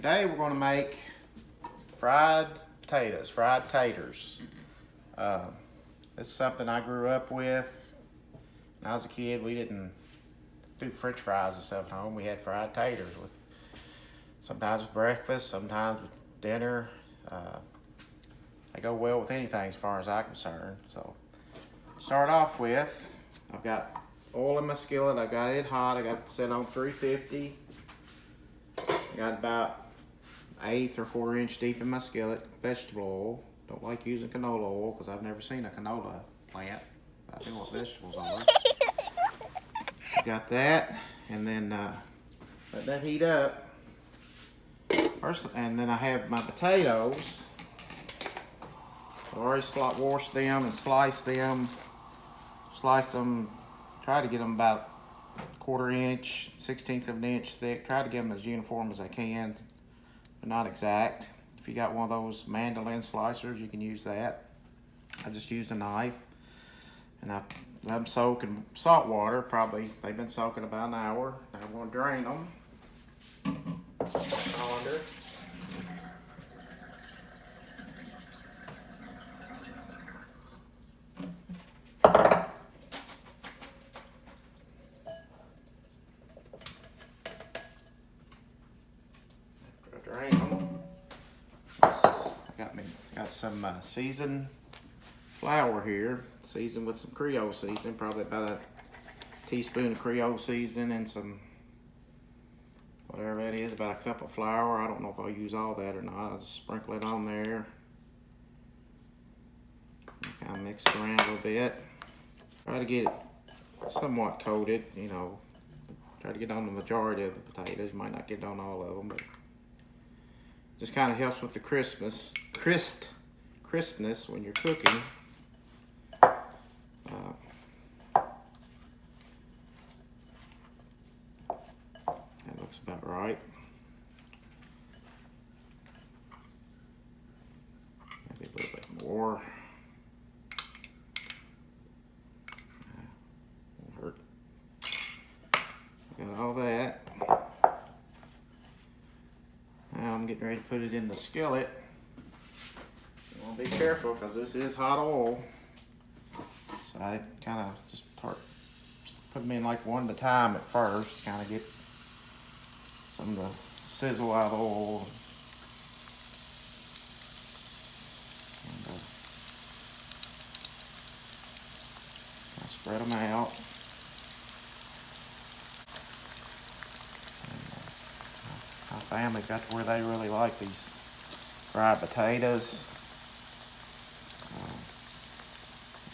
Today we're going to make fried potatoes, fried taters. This is something I grew up with. When I was a kid, we didn't do French fries and stuff at home. We had fried taters with sometimes with breakfast, sometimes with dinner. They go well with anything as far as I'm concerned. So start off with, I've got oil in my skillet. I got it hot. I got it set on 350. I got about 1/8 or 1/4 inch deep in my skillet. Vegetable oil. Don't like using canola oil because I've never seen a canola plant. I know what vegetables are. Got that, and then let that heat up. First, and then I have my potatoes. I've already washed them and sliced them. Sliced them. Try to get them about 1/4 inch, 1/16 of an inch thick. Try to get them as uniform as I can, but not exact. If you got one of those mandolin slicers, you can use that. I just used a knife, and I let them soak in salt water. Probably they've been soaking about an hour. Now I'm going to drain them. Colander. Drain them. I got some seasoned flour here, seasoned with some Creole seasoning, probably about a teaspoon of Creole seasoning and some, whatever that is, about a cup of flour. I don't know if I'll use all that or not. I'll just sprinkle it on there. Kind of mix it around a little bit. Try to get it somewhat coated, you know. Try to get on the majority of the potatoes. You might not get on all of them, but just kind of helps with the crispness when you're cooking. That looks about right. Maybe a little bit more. Won't hurt. Got all that. Now I'm getting ready to put it in the skillet. You want to be careful because this is hot oil. So I kind of just put them in like one at a time at first, kind of get some of the sizzle out of the oil. And I spread them out. My family got to where they really like these fried potatoes.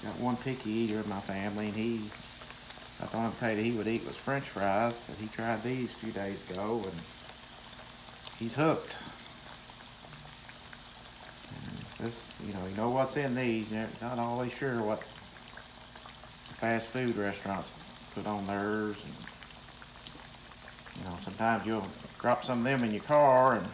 Got one picky eater in my family, and I thought the potato he would eat was French fries, but he tried these a few days ago, and he's hooked. And this, you know what's in these. You're not always sure what the fast food restaurants put on theirs. And, you know, sometimes you'll drop some of them in your car, and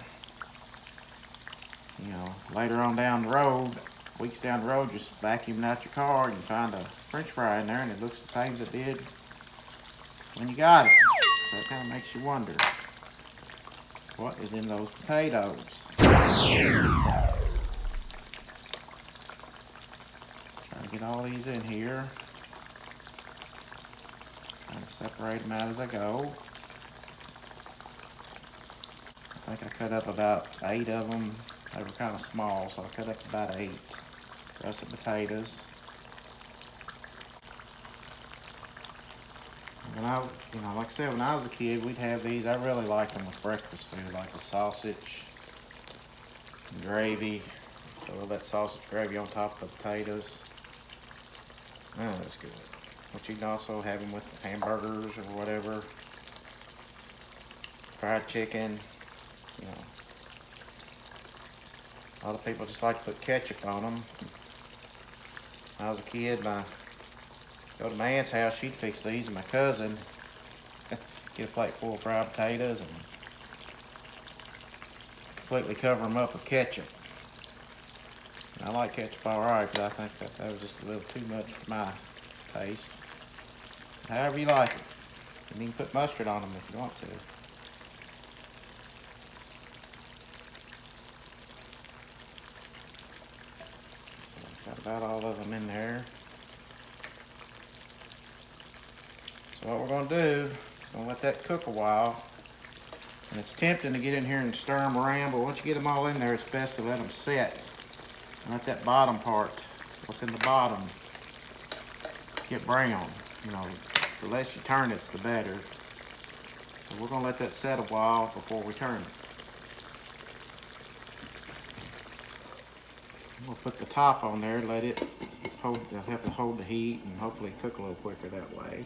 you know, later on down the road, weeks down the road, just vacuuming out your car and you find a French fry in there and it looks the same as it did when you got it. So it kind of makes you wonder, what is in those potatoes? Trying to get all these in here. Trying to separate them out as I go. I think I cut up about 8 of them. They were kind of small, so I cut up about 8. Rest of the potatoes. When like I said, when I was a kid, we'd have these. I really liked them with breakfast food, like with sausage and gravy. So a little that sausage gravy on top of the potatoes. Oh, that's good. But you can also have them with hamburgers or whatever. Fried chicken, you know. A lot of people just like to put ketchup on them. When I was a kid, go to my aunt's house, she'd fix these, and my cousin get a plate full of fried potatoes and completely cover them up with ketchup. And I like ketchup all right, but I think that was just a little too much for my taste. However you like it. And you can put mustard on them if you want to. Got about all of them in there. So what we're gonna do is gonna let that cook a while. And it's tempting to get in here and stir them around, but once you get them all in there, it's best to let them set. And let that bottom part, what's in the bottom, get brown. You know, the less you turn it, the better. So we're gonna let that set a while before we turn it. I'm gonna put the top on there, let it hold, help it hold the heat and hopefully cook a little quicker that way.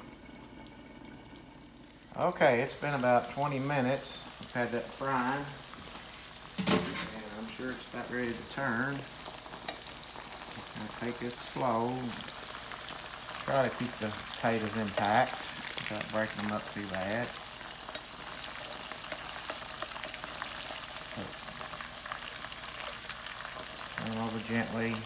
Okay, it's been about 20 minutes. I've had that frying, and I'm sure it's about ready to turn. I'm gonna take this slow. Try to keep the potatoes intact without breaking them up too bad. Turn them over gently.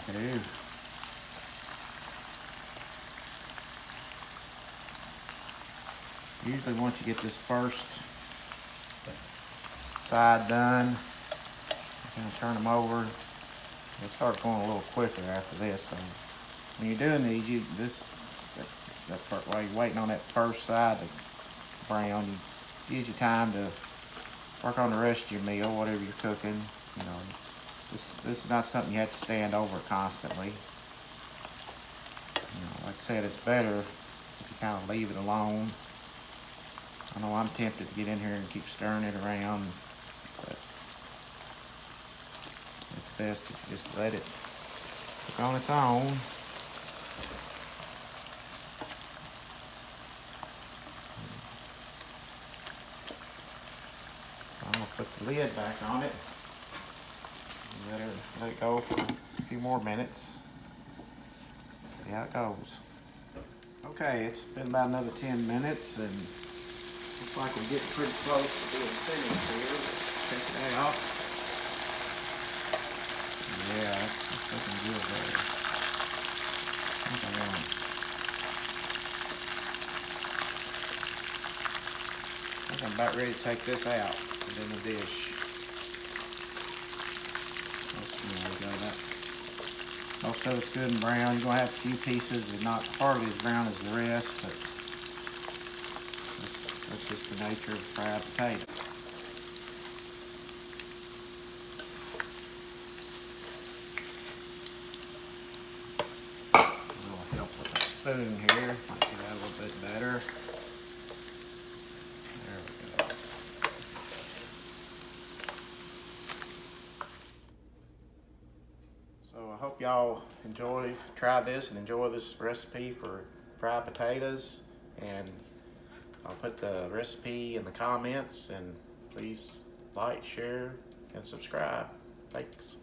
Two. Usually once you get this first side done, you're going to turn them over. They'll start going a little quicker after this. So when you're doing these, that part while you're waiting on that first side to brown, you use your time to work on the rest of your meal, whatever you're cooking. You know, this is not something you have to stand over constantly. You know, like I said, it's better if you kind of leave it alone. I know I'm tempted to get in here and keep stirring it around, but it's best if you just let it cook on its own. I'm gonna put the lid back on it. Let it go for a few more minutes. See how it goes. Okay, it's been about another 10 minutes and looks like I'm getting pretty close to being finished here. Check it out. Yeah, it's looking good there. I think I'm about ready to take this out and in the dish. Most of it's good and brown. You're going to have a few pieces that are not hardly as brown as the rest, but that's just the nature of fried potato. A little help with a spoon here. Might get that a little bit better. There we go. So I hope y'all try this and enjoy this recipe for fried potatoes. And I'll put the recipe in the comments, and please like, share, and subscribe. Thanks.